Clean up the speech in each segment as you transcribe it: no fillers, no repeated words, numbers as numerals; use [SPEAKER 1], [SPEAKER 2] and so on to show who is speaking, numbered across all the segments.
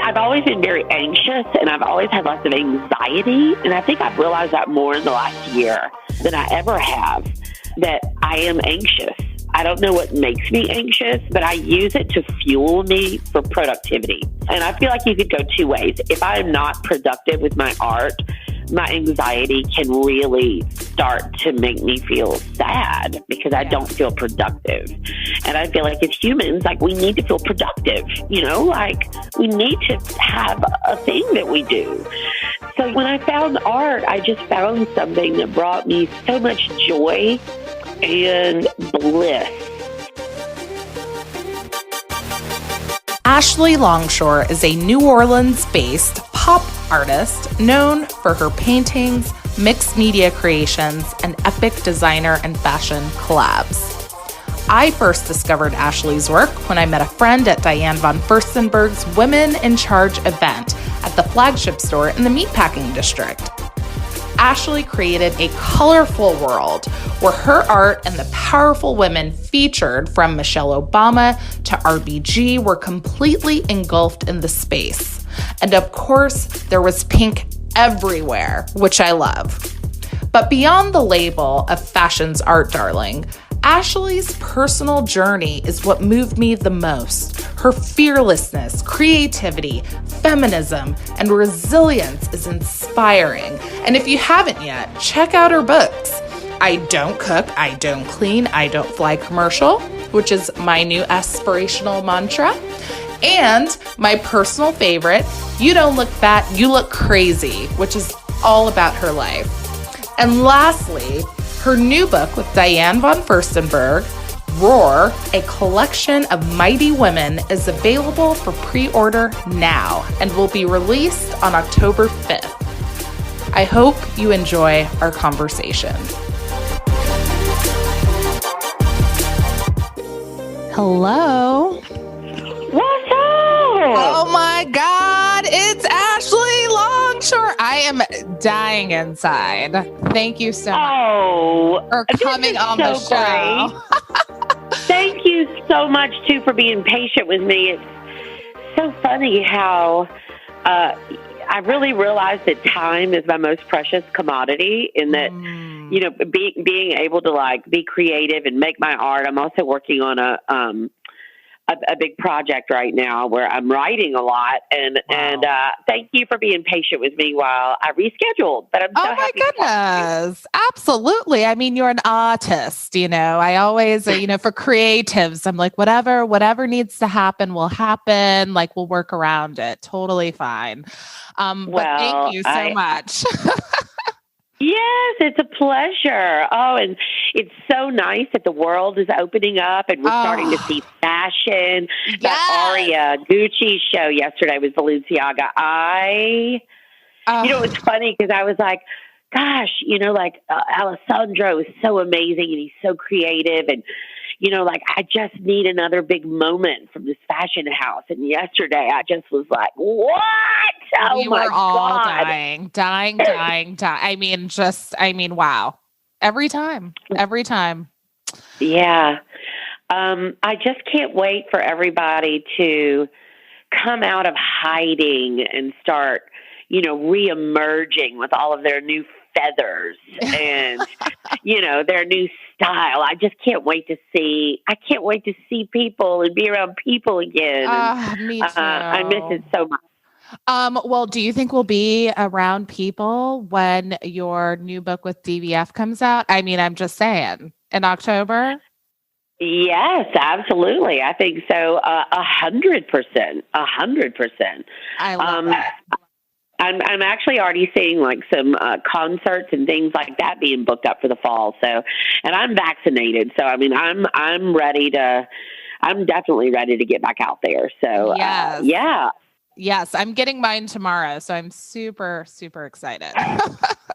[SPEAKER 1] I've always been very anxious and I've always had lots of anxiety. And I think I've realized that more in the last year than I ever have, that I am anxious. I don't know what makes me anxious, but I use it to fuel me for productivity. And I feel like you could go two ways. If I am not productive with my art, my anxiety can really start to make me feel sad because I don't feel productive. And I feel like as humans, like we need to feel productive, like we need to have a thing that we do. So when I found art, I just found something that brought me so much joy and bliss.
[SPEAKER 2] Ashley Longshore is a New Orleans-based pop artist known for her paintings, mixed media creations, and epic designer and fashion collabs. I first discovered Ashley's work when I met a friend at Diane von Furstenberg's Women in Charge event at the flagship store in the Meatpacking District. Ashley created a colorful world where her art and the powerful women featured, from Michelle Obama to RBG, were completely engulfed in the space. And of course, there was pink everywhere, which I love. But beyond the label of fashion's art darling, Ashley's personal journey is what moved me the most. Her fearlessness, creativity, feminism, and resilience is inspiring. And if you haven't yet, check out her books. I Don't Cook, I Don't Clean, I Don't Fly Commercial, which is my new aspirational mantra. And my personal favorite, You Don't Look Fat, You Look Crazy, which is all about her life. And lastly, her new book with Diane von Furstenberg, Roar, a collection of mighty women, is available for pre-order now and will be released on October 5th. I hope you enjoy our conversation. Hello.
[SPEAKER 1] What's up?
[SPEAKER 2] Oh my God, it's Ashley Longshore. I am dying inside. Thank you so much for coming on the show.
[SPEAKER 1] Thank you so much, too, for being patient with me. It's so funny how I really realized that time is my most precious commodity, in that, being able to be creative and make my art. I'm also working on a big project right now where I'm writing a lot, and thank you for being patient with me while I rescheduled. But I'm so happy.
[SPEAKER 2] Oh my goodness. Absolutely. I mean, you're an artist, I always, for creatives, I'm like, whatever needs to happen will happen. Like, we'll work around it. Totally fine. But thank you so much.
[SPEAKER 1] Yes, it's a pleasure. Oh, and it's so nice that the world is opening up and we're starting to see fashion. Yes. That Aria Gucci show yesterday was Balenciaga. It's funny because I was like, gosh, Alessandro is so amazing and he's so creative, and I just need another big moment from this fashion house. And yesterday I just was like, what? Oh,
[SPEAKER 2] we were all dying. Wow. Every time.
[SPEAKER 1] Yeah. I just can't wait for everybody to come out of hiding and start, reemerging with all of their new feathers and, their new style. I just can't wait to see. I can't wait to see people and be around people again.
[SPEAKER 2] Me too.
[SPEAKER 1] I miss it so much.
[SPEAKER 2] Well, do you think we'll be around people when your new book with DVF comes out? I mean, I'm just saying, in October?
[SPEAKER 1] Yes, absolutely. I think so. 100%. 100%.
[SPEAKER 2] I love that.
[SPEAKER 1] I'm actually already seeing some concerts and things like that being booked up for the fall. So, and I'm vaccinated, so I mean, I'm definitely ready to get back out there. So,
[SPEAKER 2] yes.
[SPEAKER 1] Yeah.
[SPEAKER 2] Yes, I'm getting mine tomorrow, so I'm super, super excited.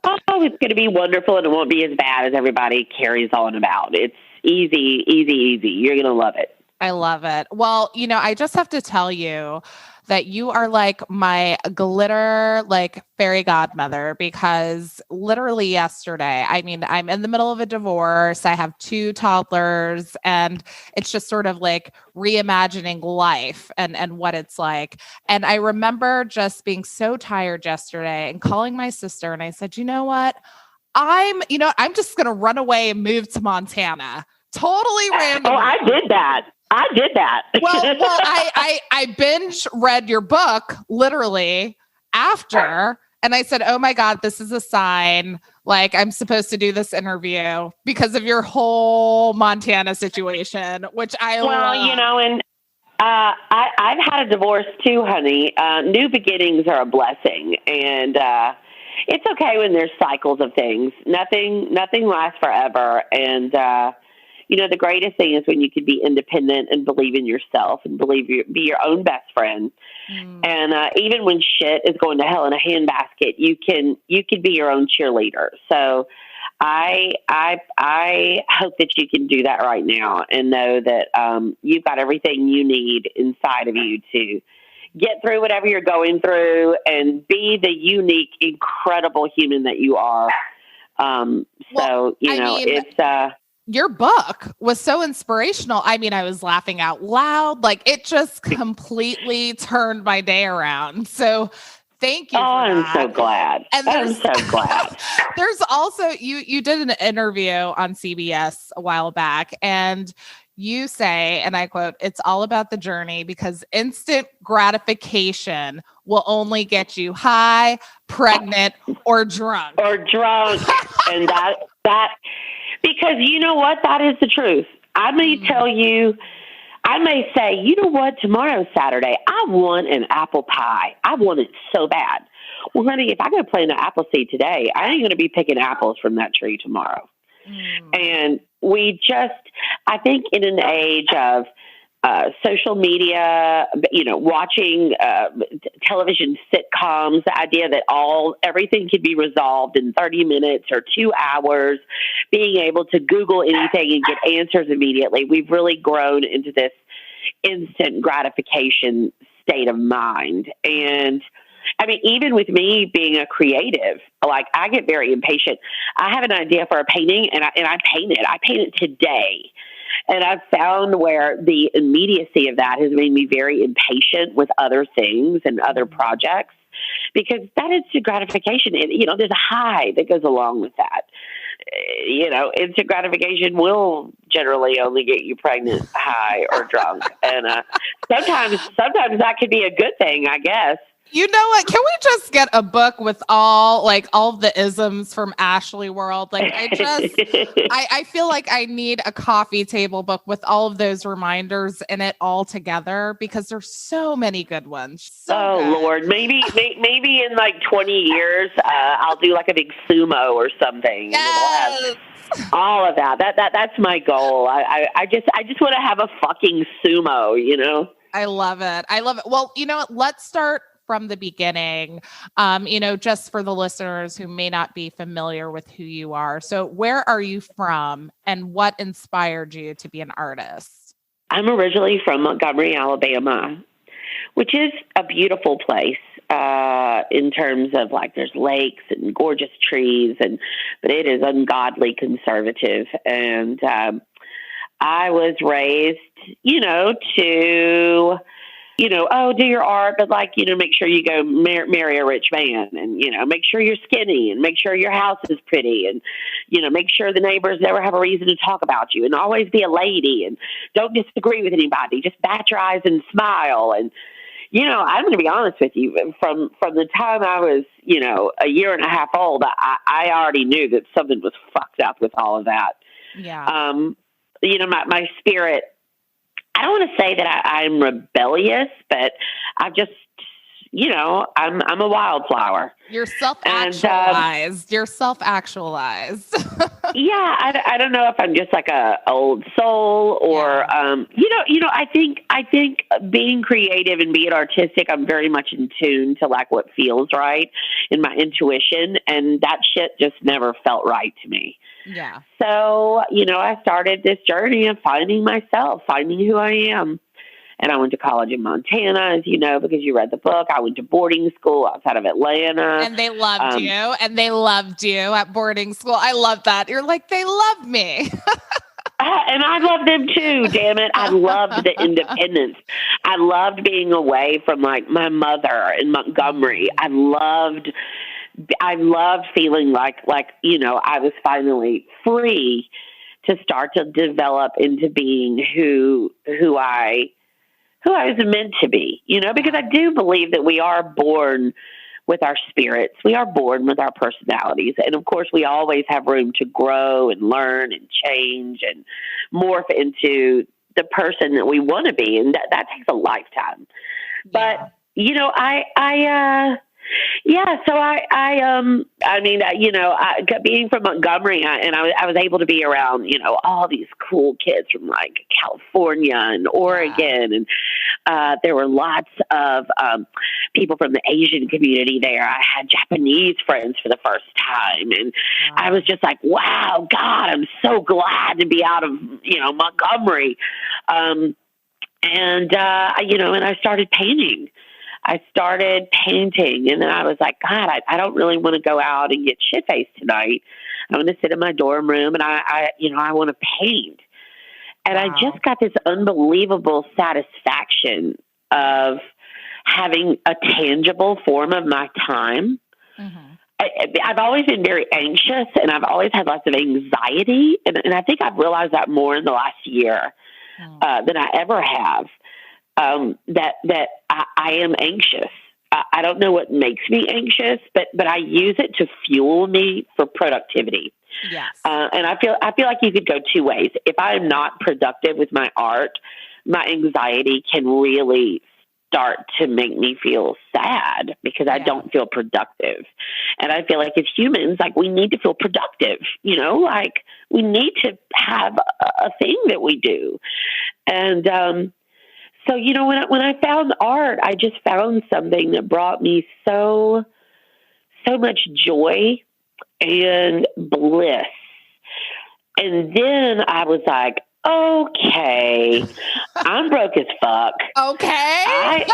[SPEAKER 1] Oh, it's going to be wonderful, and it won't be as bad as everybody carries on about. It's easy. You're going to love it.
[SPEAKER 2] I love it. Well, I just have to tell you, that you are like my glitter, like fairy godmother, because literally yesterday, I mean, I'm in the middle of a divorce. I have 2 toddlers, and it's just sort of like reimagining life and what it's like. And I remember just being so tired yesterday and calling my sister, and I said, you know what? I'm just going to run away and move to Montana. Totally random.
[SPEAKER 1] Oh, I did that.
[SPEAKER 2] Well, I binge read your book literally after, and I said, oh my God, this is a sign. Like, I'm supposed to do this interview because of your whole Montana situation, which I love.
[SPEAKER 1] And I've had a divorce too, honey. New beginnings are a blessing, and it's okay when there's cycles of things. Nothing lasts forever, and the greatest thing is when you can be independent and believe in yourself and be your own best friend. And even when shit is going to hell in a handbasket, you can be your own cheerleader. So I hope that you can do that right now and know that you've got everything you need inside of you to get through whatever you're going through and be the unique, incredible human that you are. It's
[SPEAKER 2] your book was so inspirational. I mean, I was laughing out loud. Like, it just completely turned my day around. So thank you.
[SPEAKER 1] I'm so glad.
[SPEAKER 2] And I'm so glad. There's also, you did an interview on CBS a while back, and you say, and I quote, "It's all about the journey because instant gratification will only get you high, pregnant, or drunk."
[SPEAKER 1] And that, because you know what? That is the truth. I may tell you, I may say, you know what? Tomorrow's Saturday. I want an apple pie. I want it so bad. Well, honey, if I go plant an apple seed today, I ain't going to be picking apples from that tree tomorrow. And I think in an age of social media, watching television sitcoms, the idea that everything could be resolved in 30 minutes or 2 hours, being able to Google anything and get answers immediately, we've really grown into this instant gratification state of mind. And I mean, even with me being a creative, like, I get very impatient. I have an idea for a painting and I paint it. I paint it today. And I've found where the immediacy of that has made me very impatient with other things and other projects, because that is the gratification. And, there's a high that goes along with that. Instant gratification will generally only get you pregnant, high, or drunk. And sometimes that could be a good thing, I guess.
[SPEAKER 2] You know what? Can we just get a book with all the isms from Ashley World? Like, I feel like I need a coffee table book with all of those reminders in it all together, because there's so many good ones. Good.
[SPEAKER 1] Lord, maybe in like 20 years, I'll do like a big sumo or something.
[SPEAKER 2] Yes.
[SPEAKER 1] And it'll have all of that. That's my goal. I just want to have a fucking sumo,
[SPEAKER 2] I love it. Well, you know what? Let's start from the beginning, just for the listeners who may not be familiar with who you are. So where are you from and what inspired you to be an artist?
[SPEAKER 1] I'm originally from Montgomery, Alabama, which is a beautiful place in terms of, like, there's lakes and gorgeous trees, but it is ungodly conservative. And I was raised, to do your art, but make sure you go marry a rich man, and, make sure you're skinny, and make sure your house is pretty, and, make sure the neighbors never have a reason to talk about you, and always be a lady, and don't disagree with anybody. Just bat your eyes and smile. And, I'm going to be honest with you, from the time I was, a year and a half old, I already knew that something was fucked up with all of that.
[SPEAKER 2] Yeah.
[SPEAKER 1] My spirit, I don't want to say that I'm rebellious, but I've just, I'm a wildflower.
[SPEAKER 2] You're self-actualized. You're self-actualized.
[SPEAKER 1] Yeah, I don't know if I'm just like a old soul or, I think being creative and being artistic, I'm very much in tune to like what feels right in my intuition, and that shit just never felt right to me.
[SPEAKER 2] Yeah.
[SPEAKER 1] So, I started this journey of finding myself, finding who I am. And I went to college in Montana, as you know, because you read the book. I went to boarding school outside of Atlanta.
[SPEAKER 2] And they loved you. And they loved you at boarding school. I love that. You're like, they love me.
[SPEAKER 1] And I loved them too, damn it. I loved the independence. I loved being away from like my mother in Montgomery. I loved feeling like, you know, I was finally free to start to develop into being who I was meant to be, you know, because I do believe that we are born with our spirits. We are born with our personalities. And of course, we always have room to grow and learn and change and morph into the person that we want to be. And that takes a lifetime. Yeah. But, you know, being from Montgomery, I was able to be around, you know, all these cool kids from like California and Oregon. Yeah. And there were lots of people from the Asian community there. I had Japanese friends for the first time. And I was just like, wow, God, I'm so glad to be out of, you know, Montgomery. And I started painting. And then I was like, God, I don't really want to go out and get shit-faced tonight. I want to sit in my dorm room and I want to paint. And wow. I just got this unbelievable satisfaction of having a tangible form of my time. Mm-hmm. I've always been very anxious and I've always had lots of anxiety. And I think I've realized that more in the last year than I ever have. That I am anxious. I don't know what makes me anxious, but I use it to fuel me for productivity. Yes. And I feel like you could go two ways. If I'm not productive with my art, my anxiety can really start to make me feel sad because I don't feel productive. And I feel like as humans, like we need to feel productive, you know, like we need to have a thing that we do. And, so, you know, when I found art, I just found something that brought me so much joy and bliss. And then I was like, okay, I'm broke as fuck.
[SPEAKER 2] Okay.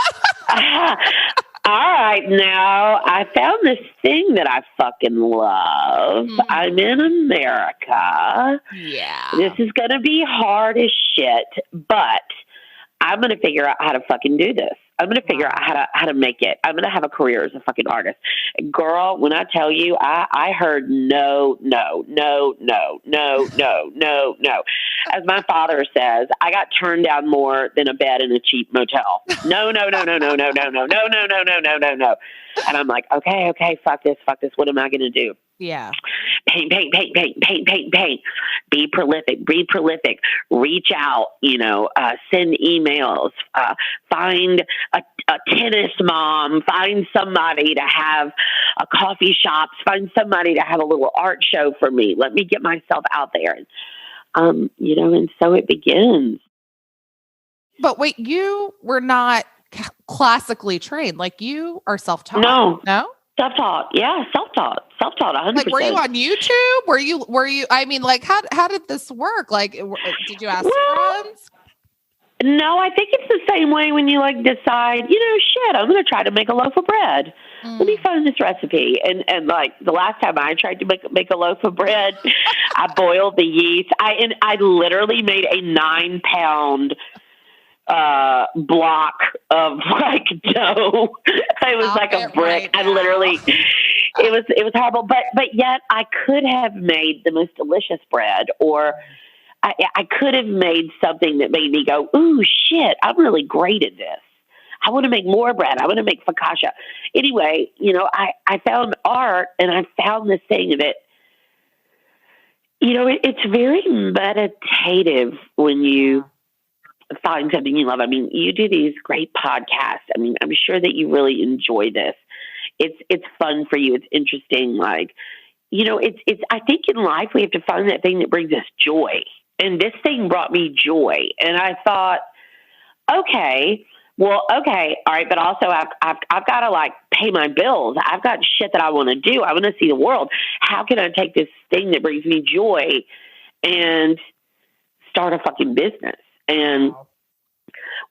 [SPEAKER 1] All right, now I found this thing that I fucking love. I'm in America. Yeah. This is going to be hard as shit, but I'm going to figure out how to fucking do this. I'm going to figure out how to make it. I'm going to have a career as a fucking artist. Girl, when I tell you, I heard no. As my father says, I got turned down more than a bed in a cheap motel. No. And I'm like, okay, fuck this. What am I going to do?
[SPEAKER 2] Yeah.
[SPEAKER 1] Paint. Be prolific. Reach out, you know, send emails, find a tennis mom, find somebody to have a coffee shop, find somebody to have a little art show for me. Let me get myself out there. And, you know, and so it begins.
[SPEAKER 2] But wait, you were not classically trained. Like you are self-taught. No?
[SPEAKER 1] Self-taught. Yeah. Self-taught 100%.
[SPEAKER 2] Like, were you on YouTube? Were you, I mean, like, how did this work? Like, did you ask friends?
[SPEAKER 1] No, I think it's the same way when you like decide, you know, shit, I'm going to try to make a loaf of bread. Let me find this recipe. And like the last time I tried to make a loaf of bread, I boiled the yeast. I literally made a 9-pound block of like dough. It was like a brick. I literally, it was horrible, but yet I could have made the most delicious bread, or I could have made something that made me go, ooh, shit, I'm really great at this. I want to make more bread. I want to make focaccia. Anyway, you know, I found art and I found this thing that, you know, it's very meditative when you find something you love. I mean, you do these great podcasts. I mean, I'm sure that you really enjoy this. It's fun for you. It's interesting. Like, you know, it's, I think in life we have to find that thing that brings us joy. And this thing brought me joy. And I thought, okay, all right. But also I've got to like pay my bills. I've got shit that I want to do. I want to see the world. How can I take this thing that brings me joy and start a fucking business? And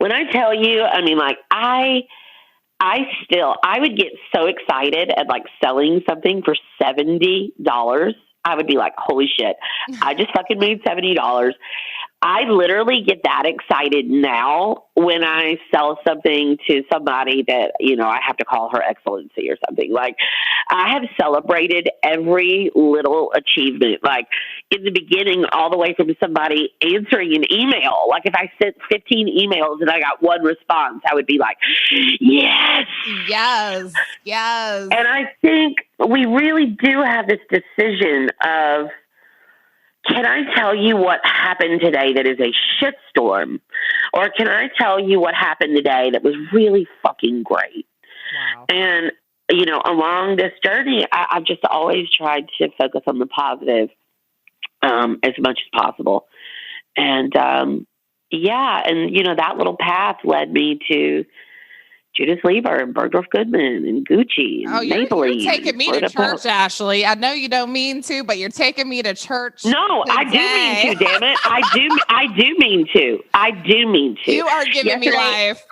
[SPEAKER 1] When I tell you, I mean, like, I would get so excited at like selling something for $70. I would be like, holy shit, I just fucking made $70. I literally get that excited now when I sell something to somebody that, you know, I have to call her excellency or something. Like, I have celebrated every little achievement, like in the beginning, all the way from somebody answering an email. Like, if I sent 15 emails and I got one response, I would be like, yes.
[SPEAKER 2] Yes. Yes.
[SPEAKER 1] And I think we really do have this decision of, can I tell you what happened today that is a shitstorm? Or can I tell you what happened today that was really fucking great?
[SPEAKER 2] Wow.
[SPEAKER 1] And, you know, along this journey, I've just always tried to focus on the positive as much as possible. And, yeah, and, you know, that little path led me to Judas Lieber and Bergdorf Goodman and Gucci and Maybelline.
[SPEAKER 2] You're taking me to church, Ashley. I know you don't mean to, but you're taking me to church.
[SPEAKER 1] No,
[SPEAKER 2] today.
[SPEAKER 1] I do mean to, damn it. I do mean to. I do mean to.
[SPEAKER 2] You are giving me life.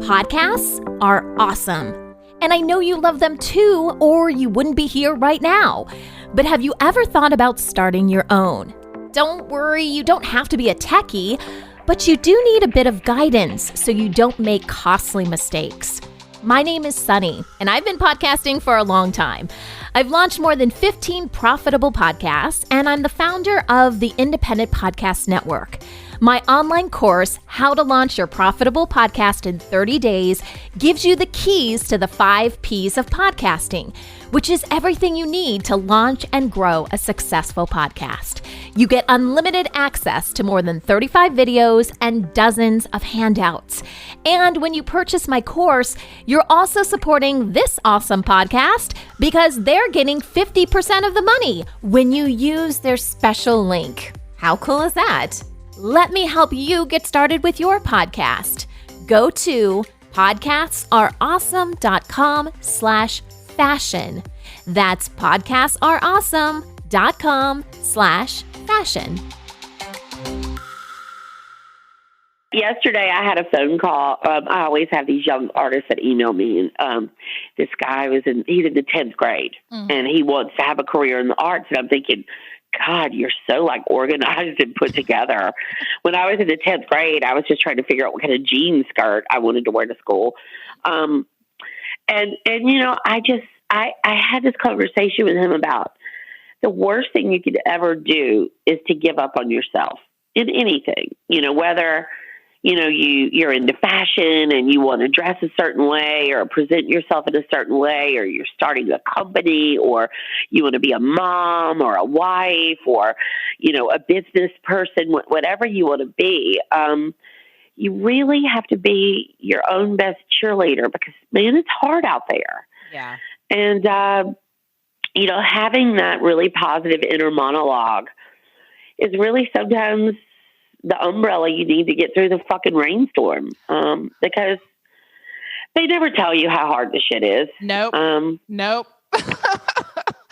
[SPEAKER 3] Podcasts are awesome. And I know you love them too, or you wouldn't be here right now. But have you ever thought about starting your own? Don't worry, you don't have to be a techie, but you do need a bit of guidance so you don't make costly mistakes. My name is Sunny, and I've been podcasting for a long time. I've launched more than 15 profitable podcasts, and I'm the founder of the Independent Podcast Network. My online course, How to Launch Your Profitable Podcast in 30 Days, gives you the keys to the 5 Ps of podcasting, which is everything you need to launch and grow a successful podcast. You get unlimited access to more than 35 videos and dozens of handouts. And when you purchase my course, you're also supporting this awesome podcast because they're getting 50% of the money when you use their special link. How cool is that? Let me help you get started with your podcast. Go to podcastareawesome.com/fashion. That's podcastareawesome.com/fashion.
[SPEAKER 1] Yesterday, I had a phone call. I always have these young artists that email me, and this guy he's in the 10th grade, and he wants to have a career in the arts. And I'm thinking, God, you're so like organized and put together. When I was in the 10th grade, I was just trying to figure out what kind of jean skirt I wanted to wear to school. And you know, I had this conversation with him about the worst thing you could ever do is to give up on yourself in anything, you know, whether, you know, you're into fashion and you want to dress a certain way or present yourself in a certain way, or you're starting a company, or you want to be a mom or a wife or, you know, a business person, whatever you want to be. You really have to be your own best cheerleader because, man, it's hard out there.
[SPEAKER 2] Yeah.
[SPEAKER 1] And, you know, having that really positive inner monologue is really sometimes the umbrella you need to get through the fucking rainstorm, because they never tell you how hard the shit is.
[SPEAKER 2] Nope. Nope.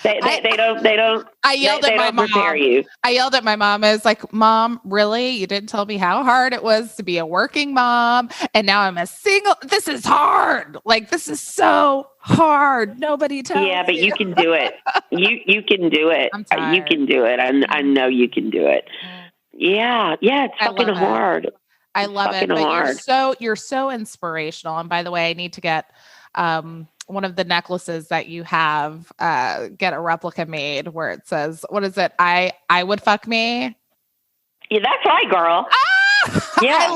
[SPEAKER 1] They don't.
[SPEAKER 2] I yelled at my mom.
[SPEAKER 1] You.
[SPEAKER 2] I yelled at my mom. I was like, Mom, really? You didn't tell me how hard it was to be a working mom. And now I'm a single. This is hard. Like, this is so hard. Nobody tells me.
[SPEAKER 1] Yeah, but you can do it. You can do it.
[SPEAKER 2] I'm tired.
[SPEAKER 1] You can do it. I know you can do it. Yeah, it's fucking hard.
[SPEAKER 2] I love it. But you're so inspirational. And by the way, I need to get one of the necklaces that you have, get a replica made where it says, what is it? I would fuck me.
[SPEAKER 1] Yeah, that's right, girl. Yeah.
[SPEAKER 2] I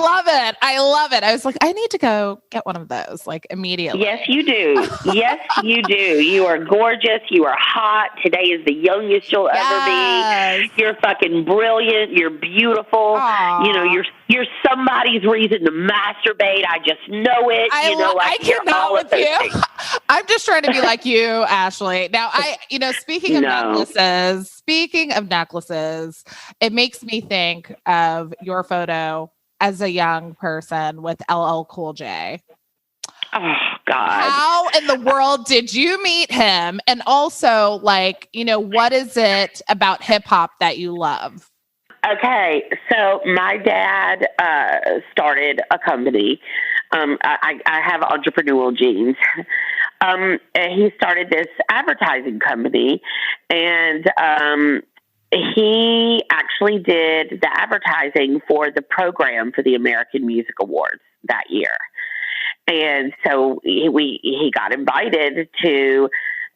[SPEAKER 2] love it. I was like, I need to go get one of those, like, immediately.
[SPEAKER 1] Yes, you do. Yes, you do. You are gorgeous. You are hot. Today is the youngest you'll ever be. You're fucking brilliant. You're beautiful.
[SPEAKER 2] Aww.
[SPEAKER 1] You know, you're somebody's reason to masturbate. I just know it.
[SPEAKER 2] I cannot with you. I'm just trying to be like you, Ashley. Now, speaking of necklaces, it makes me think of your photo as a young person with LL Cool J.
[SPEAKER 1] Oh, God.
[SPEAKER 2] How in the world did you meet him? And also, like, you know, what is it about hip hop that you love?
[SPEAKER 1] Okay, so my dad started a company. I have entrepreneurial genes. And he started this advertising company, and he actually did the advertising for the program for the American Music Awards that year. And so he got invited to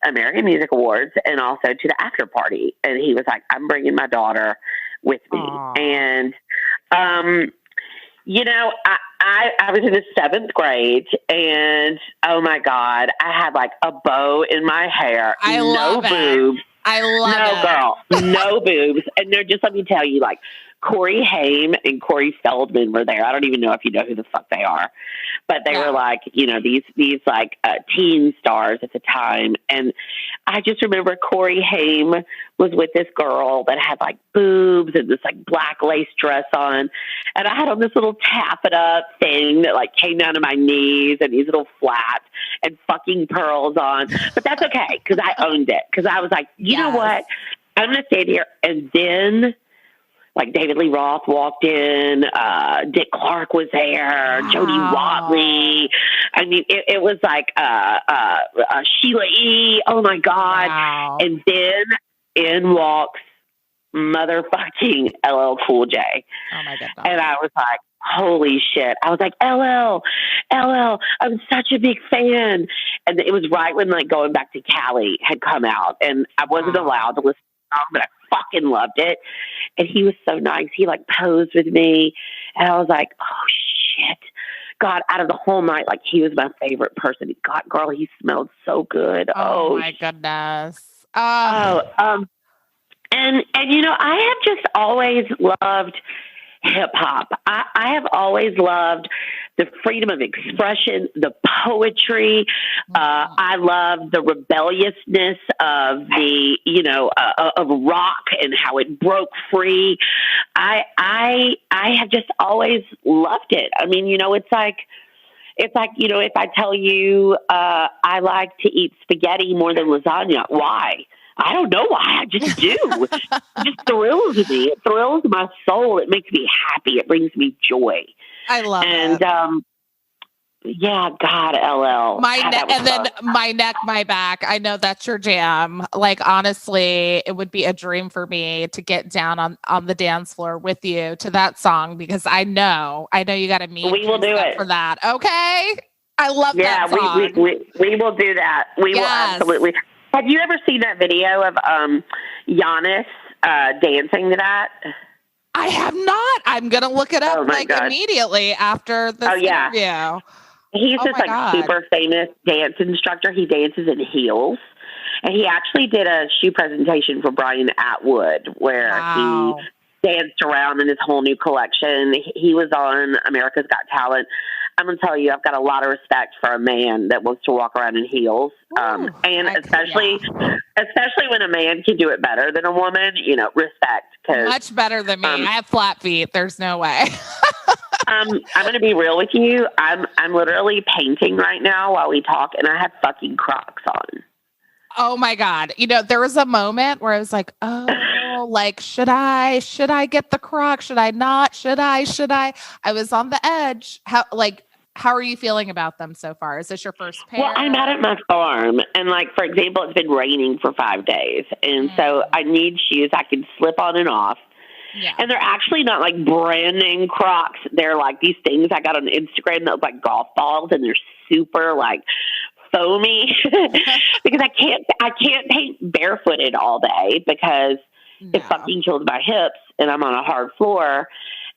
[SPEAKER 1] American Music Awards and also to the after party. And he was like, I'm bringing my daughter with me.
[SPEAKER 2] Aww.
[SPEAKER 1] And, you know, I was in the 7th grade, and oh my God, I had like a bow in my hair.
[SPEAKER 2] I love
[SPEAKER 1] no boobs.
[SPEAKER 2] I love
[SPEAKER 1] no,
[SPEAKER 2] it.
[SPEAKER 1] girl, no boobs. And they're just, let me tell you, like Corey Haim and Corey Feldman were there. I don't even know if you know who the fuck they are, but they were like, you know, these like teen stars at the time. And I just remember Corey Haim was with this girl that had like boobs and this like black lace dress on. And I had on this little tap it up thing that like came down to my knees and these little flats and fucking pearls on. But that's okay, because I owned it. Because I was like, you know what? I'm going to stand here. And then like David Lee Roth walked in, Dick Clark was there, Jodie Watley. I mean, it was like Sheila E. Oh my God.
[SPEAKER 2] Wow.
[SPEAKER 1] And then in walks motherfucking LL Cool J.
[SPEAKER 2] Oh my God.
[SPEAKER 1] And I was like, holy shit. I was like, LL, I'm such a big fan. And it was right when like Going Back to Cali had come out, and I wasn't allowed to listen to the song, but I fucking loved it. And he was so nice. He like posed with me, and I was like, oh shit. God, out of the whole night, like he was my favorite person. God, girl, he smelled so good.
[SPEAKER 2] Oh my goodness.
[SPEAKER 1] And you know, I have just always loved hip hop. I have always loved the freedom of expression, the poetry. I love the rebelliousness of the, you know, of rock and how it broke free. I have just always loved it. I mean, you know, it's like, you know, if I tell you I like to eat spaghetti more than lasagna, why? I don't know why. I just do. It just thrills me. It thrills my soul. It makes me happy. It brings me joy.
[SPEAKER 2] I love
[SPEAKER 1] it. And yeah, God, LL.
[SPEAKER 2] My neck, and then My Neck, My Back. I know that's your jam. Like, honestly, it would be a dream for me to get down on the dance floor with you to that song, because I know you got to meet.
[SPEAKER 1] We will do it
[SPEAKER 2] for that. Okay. I love that song.
[SPEAKER 1] We will do that. We will absolutely. Have you ever seen that video of Giannis dancing to that?
[SPEAKER 2] I have not. I'm gonna look it up immediately after this interview.
[SPEAKER 1] He's this super famous dance instructor. He dances in heels. And he actually did a shoe presentation for Brian Atwood where he danced around in his whole new collection. He was on America's Got Talent. I'm going to tell you, I've got a lot of respect for a man that wants to walk around in heels. And especially when a man can do it better than a woman, you know, respect.
[SPEAKER 2] Much better than me. I have flat feet. There's no way.
[SPEAKER 1] I'm going to be real with you. I'm literally painting right now while we talk, and I have fucking Crocs on.
[SPEAKER 2] Oh my God. You know, there was a moment where I was like, oh, like, should I get the Crocs? Should I not? Should I? I was on the edge. How are you feeling about them so far? Is this your first pair?
[SPEAKER 1] Well, I'm out at my farm, and like, for example, it's been raining for 5 days. And so I need shoes I can slip on and off. Yeah. And they're actually not like brand name Crocs. They're like these things I got on Instagram that look like golf balls, and they're super like foamy because I can't paint barefooted all day because it fucking kills my hips, and I'm on a hard floor.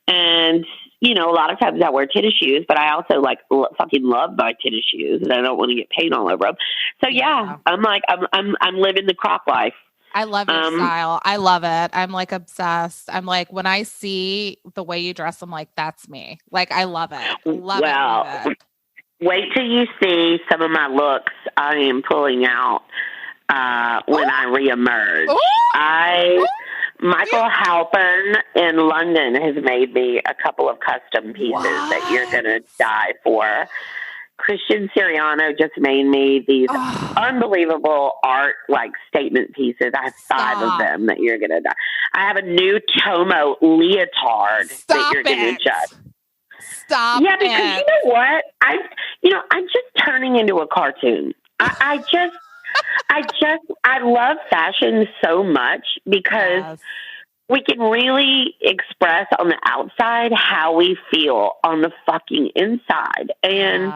[SPEAKER 1] And you know, a lot of times I wear tennis shoes, but I also like fucking love my tennis shoes, and I don't want to get paint all over them. So yeah, I'm like I'm living the Croc life.
[SPEAKER 2] I love your style. I love it. I'm like obsessed. I'm like, when I see the way you dress, I'm like, that's me. Like, I love it. Love it.
[SPEAKER 1] Wait till you see some of my looks I am pulling out when I reemerge. Michael Halpern in London has made me a couple of custom pieces that you're going to die for. Christian Siriano just made me these unbelievable art like statement pieces. I have 5 of them that you're gonna die. I have a new Tomo leotard that you're gonna judge.
[SPEAKER 2] Stop.
[SPEAKER 1] Yeah, because you know what? I'm just turning into a cartoon. I love fashion so much because we can really express on the outside how we feel on the fucking inside. And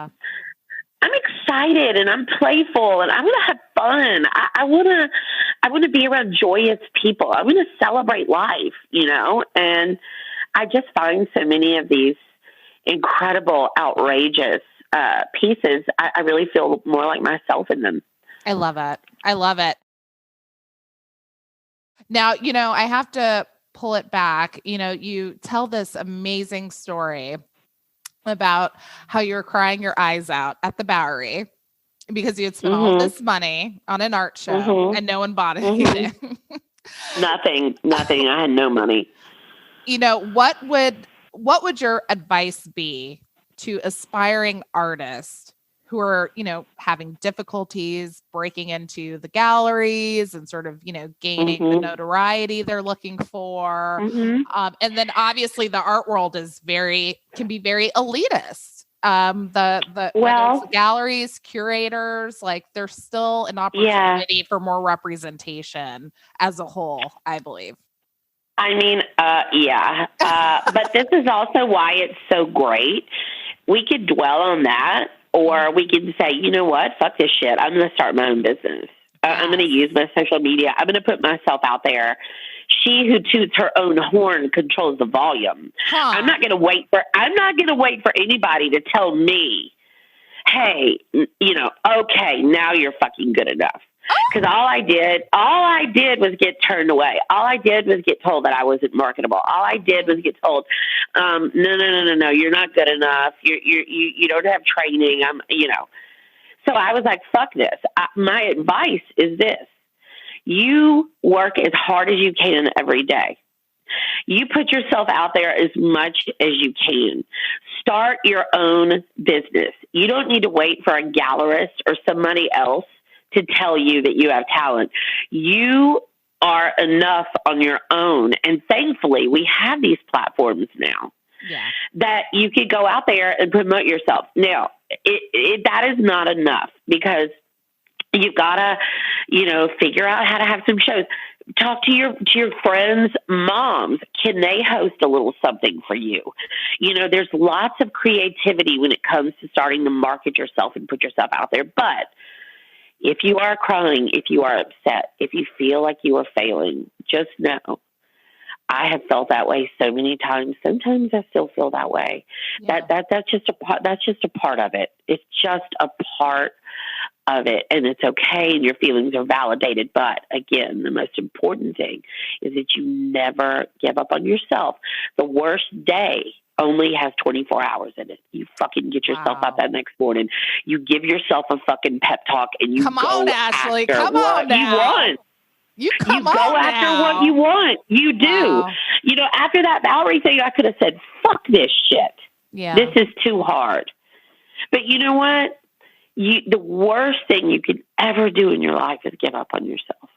[SPEAKER 1] I'm excited and I'm playful and I want to have fun. I want to be around joyous people. I want to celebrate life, and I just find so many of these incredible, outrageous pieces. I really feel more like myself in them.
[SPEAKER 2] I love it. I love it. Now, I have to pull it back. You tell this amazing story about how you were crying your eyes out at the Bowery because you had spent all this money on an art show and no one bought anything.
[SPEAKER 1] Nothing. I had no money.
[SPEAKER 2] What would your advice be to aspiring artists who are, having difficulties breaking into the galleries and sort of, gaining the notoriety they're looking for? And then obviously the art world can be very elitist. Whether it's galleries, curators, like there's still an opportunity for more representation as a whole, I believe.
[SPEAKER 1] I mean, but this is also why it's so great. We could dwell on that, or we can say, you know what, fuck this shit. I'm going to start my own business. I'm going to use my social media. I'm going to put myself out there. She who toots her own horn controls the volume. I'm not going to wait for anybody to tell me, hey, okay, now you're fucking good enough. Because all I did was get turned away. All I did was get told that I wasn't marketable. All I did was get told, no, you're not good enough. You don't have training. So I was like, fuck this. My advice is this: you work as hard as you can every day. You put yourself out there as much as you can. Start your own business. You don't need to wait for a gallerist or somebody else to tell you that you have talent. You are enough on your own. And thankfully, we have these platforms now that you could go out there and promote yourself. Now, that is not enough because you've got to, figure out how to have some shows. Talk to your friends' moms. Can they host a little something for you? There's lots of creativity when it comes to starting to market yourself and put yourself out there. But if you are crying, if you are upset, if you feel like you are failing, just know I have felt that way so many times. Sometimes I still feel that way. That's just a part. That's just a part of it. It's just a part of it, and it's okay. And your feelings are validated. But again, the most important thing is that you never give up on yourself. The worst day only has 24 hours in it. You fucking get yourself up that next morning. You give yourself a fucking pep talk, and you
[SPEAKER 2] come
[SPEAKER 1] go
[SPEAKER 2] on, Ashley.
[SPEAKER 1] after
[SPEAKER 2] Come
[SPEAKER 1] what
[SPEAKER 2] on now.
[SPEAKER 1] you want.
[SPEAKER 2] You
[SPEAKER 1] go after
[SPEAKER 2] now.
[SPEAKER 1] what you want. You do.
[SPEAKER 2] Wow.
[SPEAKER 1] After that Valerie thing, I could have said, "Fuck this shit.
[SPEAKER 2] Yeah,
[SPEAKER 1] this is too hard." But you know what? The worst thing you could ever do in your life is give up on yourself.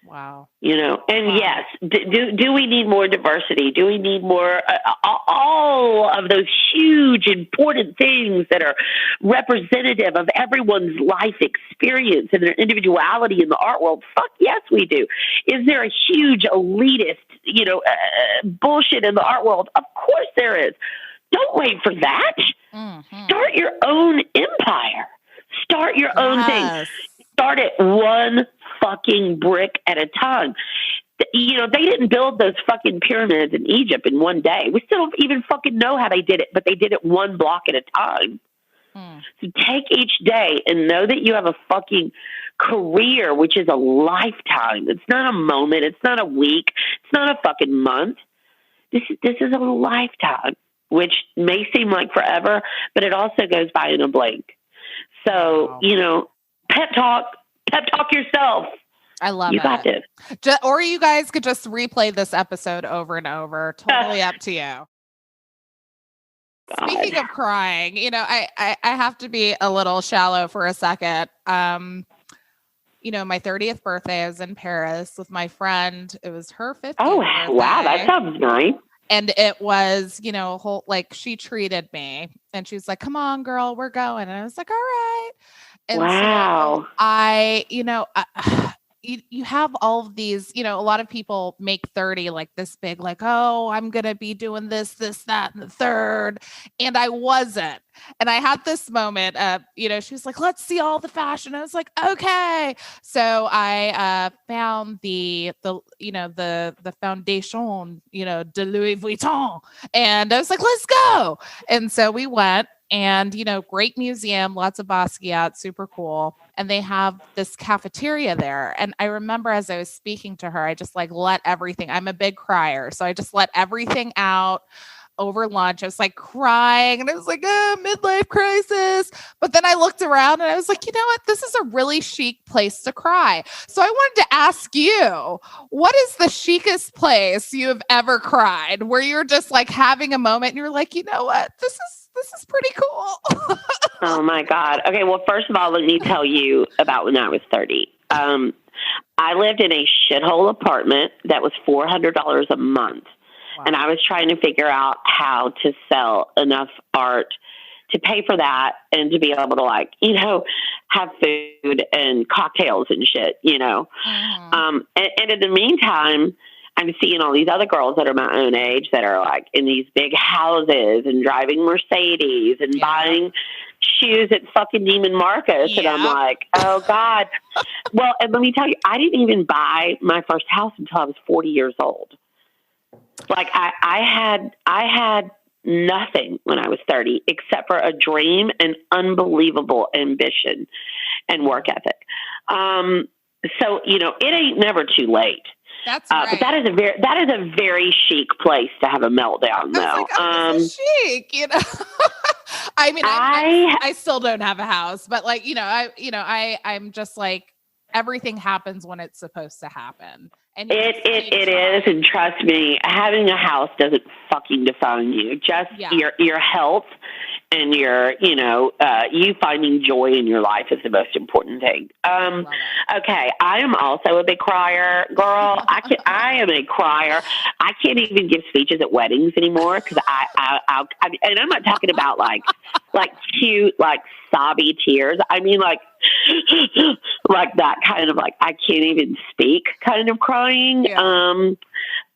[SPEAKER 2] Wow.
[SPEAKER 1] Yes, do we need more diversity? Do we need more, all of those huge, important things that are representative of everyone's life experience and their individuality in the art world? Fuck yes, we do. Is there a huge elitist, bullshit in the art world? Of course there is. Don't wait for that. Start your own empire. Start your own thing. Start it one fucking brick at a time. They didn't build those fucking pyramids in Egypt in one day. We still don't even fucking know how they did it, but they did it one block at a time. So take each day and know that you have a fucking career, which is a lifetime. It's not a moment. It's not a week. It's not a fucking month. This is a lifetime, which may seem like forever, but it also goes by in a blink. So, pep talk yourself.
[SPEAKER 2] I love it.
[SPEAKER 1] You got this.
[SPEAKER 2] Or you guys could just replay this episode over and over. Totally up to you. Speaking of crying, I have to be a little shallow for a second. My 30th birthday, I was in Paris with my friend. It was her 50th birthday.
[SPEAKER 1] Wow, that sounds nice.
[SPEAKER 2] And it was, a whole, like, she treated me and she was like, come on, girl, we're going. And I was like, all right. And
[SPEAKER 1] wow.
[SPEAKER 2] so you have all of these, a lot of people make 30 like this big, like, oh, I'm going to be doing this, that, and the third. And I wasn't. And I had this moment of, she was like, let's see all the fashion. I was like, okay. So I found the foundation, de Louis Vuitton. And I was like, let's go. And so we went. And, great museum, lots of Basquiat, super cool. And they have this cafeteria there. And I remember as I was speaking to her, I just let everything, I'm a big crier. So I just let everything out over lunch. I was crying and I was midlife crisis. But then I looked around and I was like, you know what? This is a really chic place to cry. So I wanted to ask you, what is the chicest place you have ever cried where you're just having a moment and you're like, you know what? This is pretty cool.
[SPEAKER 1] Oh my God. Okay. Well, first of all, let me tell you about when I was 30. I lived in a shithole apartment that was $400 a month. Wow. And I was trying to figure out how to sell enough art to pay for that and to be able to have food and cocktails and shit, Mm-hmm. And in the meantime, I'm seeing all these other girls that are my own age that are in these big houses and driving Mercedes and buying shoes at fucking Neiman Marcus. Yeah. And I'm like, oh God. Well, and let me tell you, I didn't even buy my first house until I was 40 years old. I had nothing when I was 30 except for a dream and unbelievable ambition and work ethic. So, it ain't never too late.
[SPEAKER 2] That's right.
[SPEAKER 1] But that is a very chic place to have a meltdown, though.
[SPEAKER 2] This is chic, I mean, I still don't have a house, but I'm just everything happens when it's supposed to happen. And
[SPEAKER 1] it is, and trust me, having a house doesn't fucking define you. Just your health and your, you finding joy in your life is the most important thing. Okay, I am also a big crier, girl. I am a crier. I can't even give speeches at weddings anymore because and I'm not talking about like cute, sobby tears. I mean, that kind of I can't even speak kind of crying. Yeah.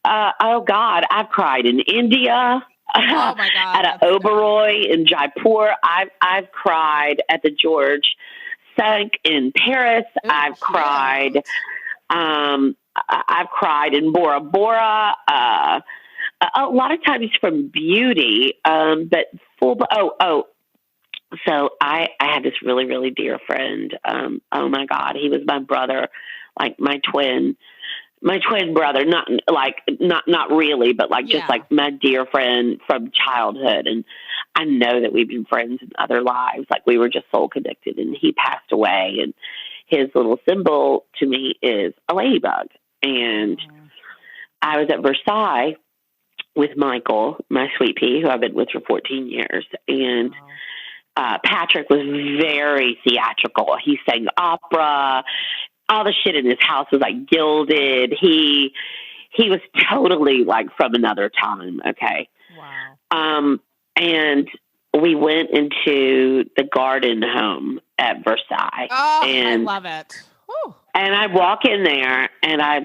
[SPEAKER 1] Oh God, I've cried in India.
[SPEAKER 2] Oh my God!
[SPEAKER 1] At an Oberoi in Jaipur, I've cried at the George Cinq in Paris.
[SPEAKER 2] Ooh,
[SPEAKER 1] I've cried. I've cried in Bora Bora. A lot of times from beauty, but full. So I had this really, really dear friend. Oh my God, he was my brother, my twin brother, not really, but just my dear friend from childhood. And I know that we've been friends in other lives. We were just soul connected, and he passed away, and his little symbol to me is a ladybug. And I was at Versailles with Michael, my sweet pea, who I've been with for 14 years. And Patrick was very theatrical. He sang opera. All the shit in his house was gilded. He was totally from another time. Okay.
[SPEAKER 2] Wow.
[SPEAKER 1] And we went into the garden home at Versailles.
[SPEAKER 2] Oh,
[SPEAKER 1] and
[SPEAKER 2] I love it. Whew.
[SPEAKER 1] And I walk in there and I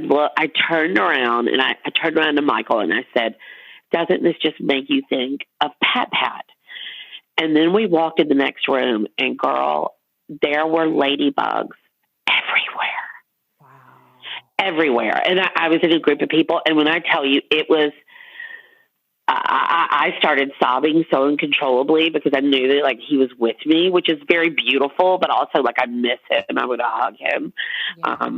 [SPEAKER 1] turned around and I turned around to Michael and I said, doesn't this just make you think of Pat Pat? And then we walked in the next room and girl, there were ladybugs everywhere.
[SPEAKER 2] Wow.
[SPEAKER 1] Everywhere. And I was in a group of people. And when I tell you, it was, I started sobbing so uncontrollably because I knew that he was with me, which is very beautiful, but also I miss him and I would hug him. Yeah.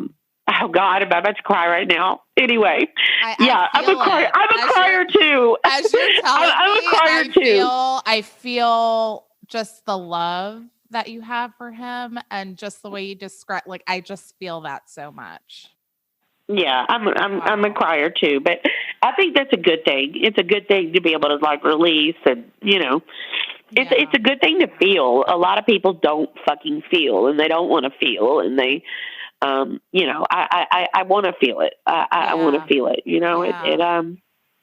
[SPEAKER 1] Oh God, I'm about to cry right now. Anyway, I'm a crier. I'm a crier too.
[SPEAKER 2] As you're telling
[SPEAKER 1] I'm a crier too.
[SPEAKER 2] I feel just the love that you have for him and just the way you describe, I just feel that so much.
[SPEAKER 1] Yeah, I'm a crier too, but I think that's a good thing. It's a good thing to be able to like release, and it's a good thing to feel. A lot of people don't fucking feel, and they don't want to feel, and they, I want to feel it. I want to feel it.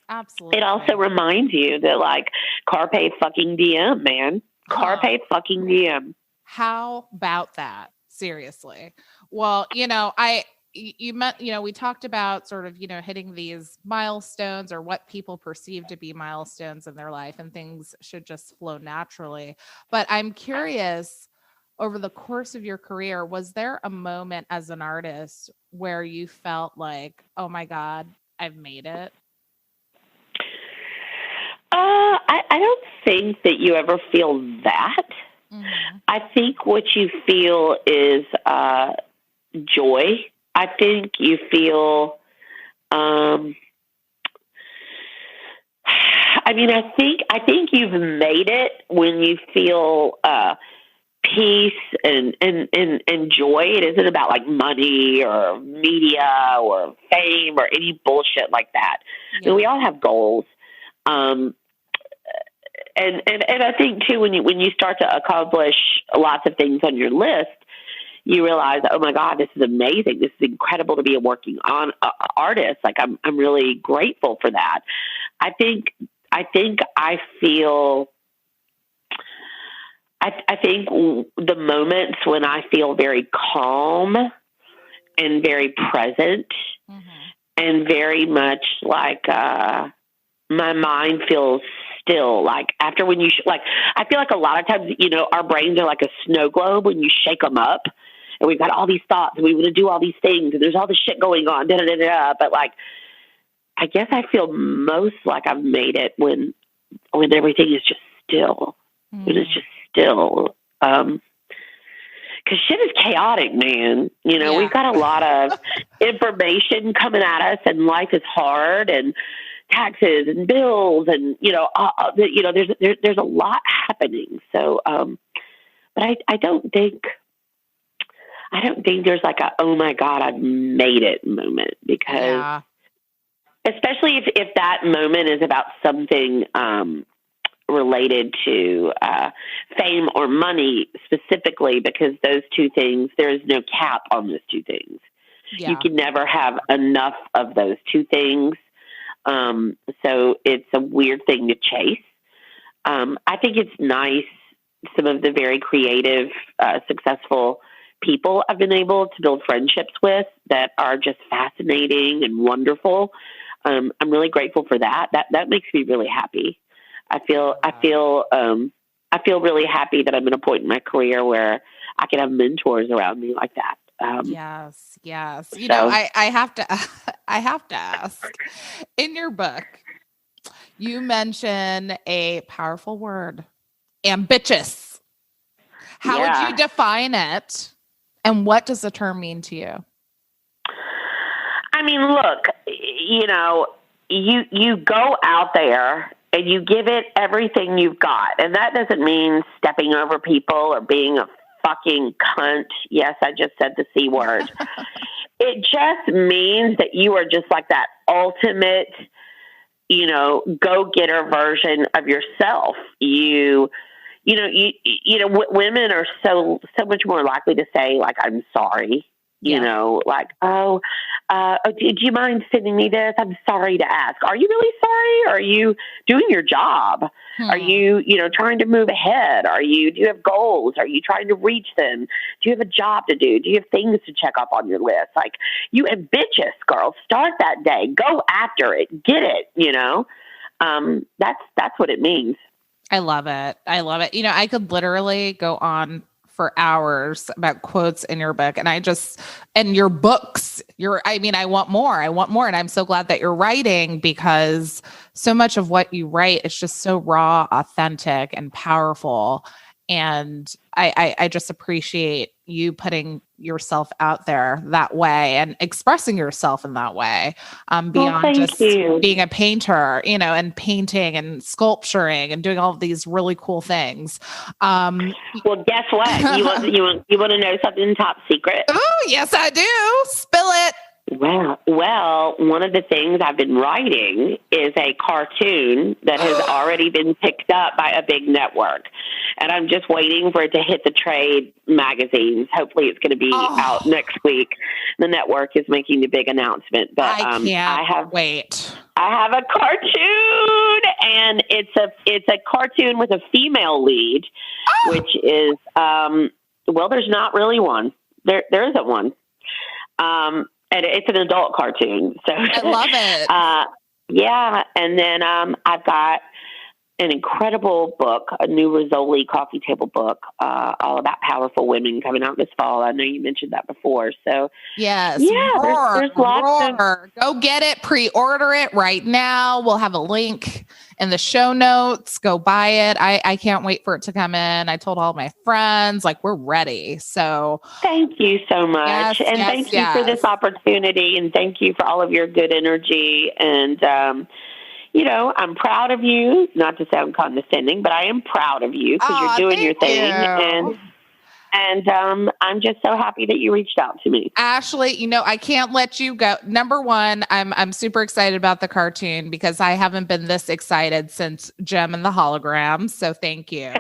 [SPEAKER 2] Absolutely.
[SPEAKER 1] It also reminds you that like carpe fucking diem, man. Carpe fucking diem.
[SPEAKER 2] How about that? Seriously. Well, you meant, we talked about sort of, hitting these milestones or what people perceive to be milestones in their life, and things should just flow naturally. But I'm curious, over the course of your career, was there a moment as an artist where you felt like, oh my God, I've made it?
[SPEAKER 1] I don't think that you ever feel that. Mm-hmm. I think what you feel is joy. I think you feel, I think you've made it when you feel peace and joy. It isn't about like money or media or fame or any bullshit like that. Yeah. We all have goals. And I think too, when you start to accomplish lots of things on your list, you realize, oh my God, this is amazing. This is incredible to be a working artist. Like I'm really grateful for that. I think the moments when I feel very calm and very present, and very much like my mind feels still. Like after when you I feel like a lot of times, our brains are like a snow globe when you shake them up, and we've got all these thoughts and we want to do all these things and there's all this shit going on. But like, I guess I feel most like I've made it when everything is just still. When it's just still. 'Cause shit is chaotic, man. We've got a lot of information coming at us, and life is hard, and taxes and bills, and there's a lot happening. So, but I don't think there's like a oh my God, I've made it moment, because especially if that moment is about something related to fame or money specifically, because those two things, there is no cap on those two things. You can never have enough of those two things. So it's a weird thing to chase. I think it's nice. Some of the very creative, successful people I've been able to build friendships with that are just fascinating and wonderful. I'm really grateful for that. That makes me really happy. I feel really happy that I'm at a point in my career where I can have mentors around me like that.
[SPEAKER 2] Yes. I have to ask, in your book, you mention a powerful word, ambitious. How would you define it? And what does the term mean to you?
[SPEAKER 1] I mean, look, you go out there and you give it everything you've got. And that doesn't mean stepping over people or being a fucking cunt. Yes, I just said the C word. It just means that you are just like that ultimate, go-getter version of yourself. Women are so much more likely to say, like, I'm sorry. Like, do you mind sending me this? I'm sorry to ask. Are you really sorry? Are you doing your job? Are you, trying to move ahead? Do you have goals? Are you trying to reach them? Do you have a job to do? Do you have things to check off on your list? Like, you ambitious girl, start that day, go after it, get it, that's what it means.
[SPEAKER 2] I love it. I could literally go on for hours about quotes in your book, and your books, I want more. And I'm so glad that you're writing, because so much of what you write is just so raw, authentic, and powerful. And I just appreciate you putting yourself out there that way and expressing yourself in that way, beyond just being a painter, and painting and sculpturing and doing all of these really cool things.
[SPEAKER 1] Well, guess what? You want to know something top secret?
[SPEAKER 2] Oh, yes, I do. Spill it.
[SPEAKER 1] Well, one of the things I've been writing is a cartoon that has already been picked up by a big network. And I'm just waiting for it to hit the trade magazines. Hopefully it's going to be out next week. The network is making the big announcement. But
[SPEAKER 2] I can't wait.
[SPEAKER 1] I have a cartoon, and it's a cartoon with a female lead, which is, there's not really one. There isn't one. And it's an adult cartoon. So
[SPEAKER 2] I love it.
[SPEAKER 1] Yeah. And then I've got an incredible book, a new Rizzoli coffee table book, all about powerful women coming out this fall. I know you mentioned that before. So
[SPEAKER 2] yes,
[SPEAKER 1] there's lots of...
[SPEAKER 2] Go get it, pre-order it right now. We'll have a link in the show notes. Go buy it. I can't wait for it to come in. I told all my friends, like, we're ready. So
[SPEAKER 1] thank you so much. Thank you for this opportunity, and thank you for all of your good energy. And, I'm proud of you, not to sound condescending, but I am proud of you because you're doing your thing. And I'm just so happy that you reached out to me.
[SPEAKER 2] Ashley, I can't let you go. Number one, I'm super excited about the cartoon because I haven't been this excited since Gem and the Hologram. So thank you.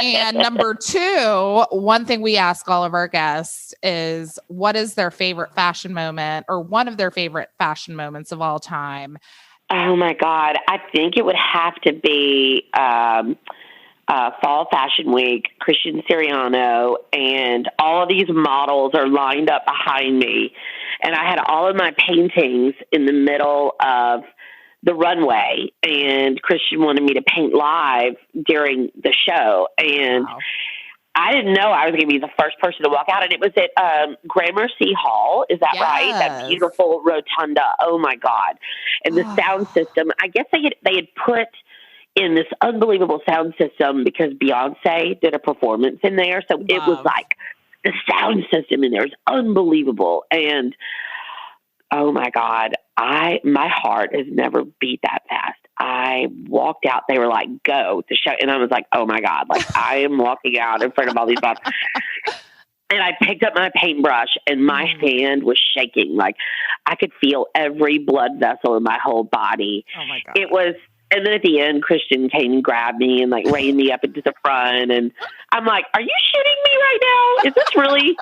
[SPEAKER 2] And number two, one thing we ask all of our guests is what is their favorite fashion moment or one of their favorite fashion moments of all time?
[SPEAKER 1] Oh my God. I think it would have to be Fall Fashion Week, Christian Siriano, and all of these models are lined up behind me. And I had all of my paintings in the middle of the runway, and Christian wanted me to paint live during the show. And wow. I didn't know I was going to be the first person to walk out, and it was at Gramercy Hall. Is that right? That beautiful rotunda. Oh my God! And the sound system. I guess they had put in this unbelievable sound system because Beyonce did a performance in there, so it was like the sound system in there is unbelievable. And oh my God, my heart has never beat that fast. I walked out. They were like, go to show. And I was like, oh my God, like I am walking out in front of all these bots. And I picked up my paintbrush and my hand was shaking. Like I could feel every blood vessel in my whole body. Oh my God. It was, and then at the end, Christian came and grabbed me and like reined me up into the front. And I'm like, are you shitting me right now? Is this really...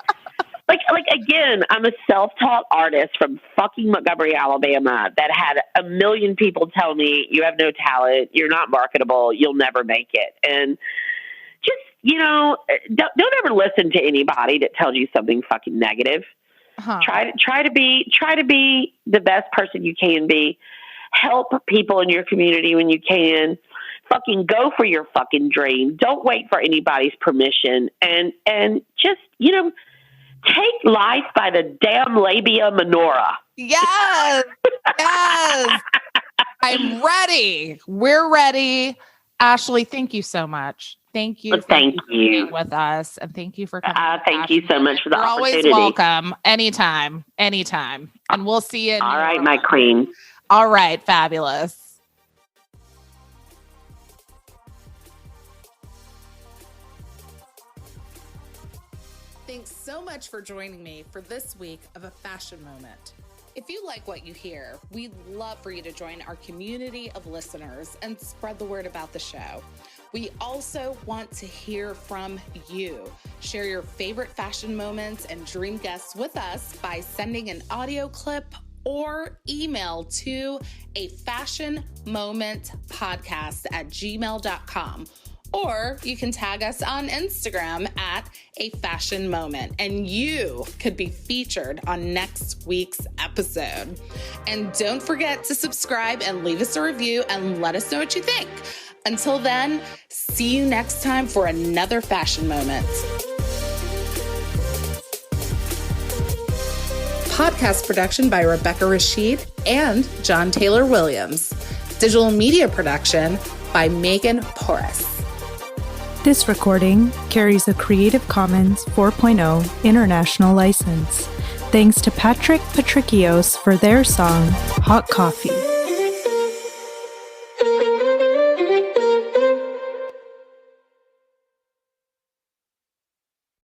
[SPEAKER 1] Like again, I'm a self-taught artist from fucking Montgomery, Alabama that had a million people tell me you have no talent, you're not marketable, you'll never make it. And just, don't ever listen to anybody that tells you something fucking negative. Try to be the best person you can be. Help people in your community when you can. Fucking go for your fucking dream. Don't wait for anybody's permission. And just, take life by the damn labia minora.
[SPEAKER 2] Yes. Yes. I'm ready. We're ready. Ashley, thank you so much. Thank you.
[SPEAKER 1] Thank you
[SPEAKER 2] being with us. And thank you for coming.
[SPEAKER 1] Thank you so much for the opportunity.
[SPEAKER 2] You're always welcome. Anytime. And we'll see you.
[SPEAKER 1] All right, my queen.
[SPEAKER 2] All right. Fabulous. Thanks so much for joining me for this week of A Fashion Moment. If you like what you hear, we'd love for you to join our community of listeners and spread the word about the show. We also want to hear from you. Share your favorite fashion moments and dream guests with us by sending an audio clip or email to afashionmomentpodcast@gmail.com. Or you can tag us on Instagram at A Fashion Moment, and you could be featured on next week's episode. And don't forget to subscribe and leave us a review and let us know what you think. Until then, see you next time for another fashion moment. Podcast production by Rebecca Rashid and John Taylor Williams. Digital media production by Megan Porras.
[SPEAKER 4] This recording carries a Creative Commons 4.0 international license. Thanks to Patrick Patricios for their song, Hot Coffee.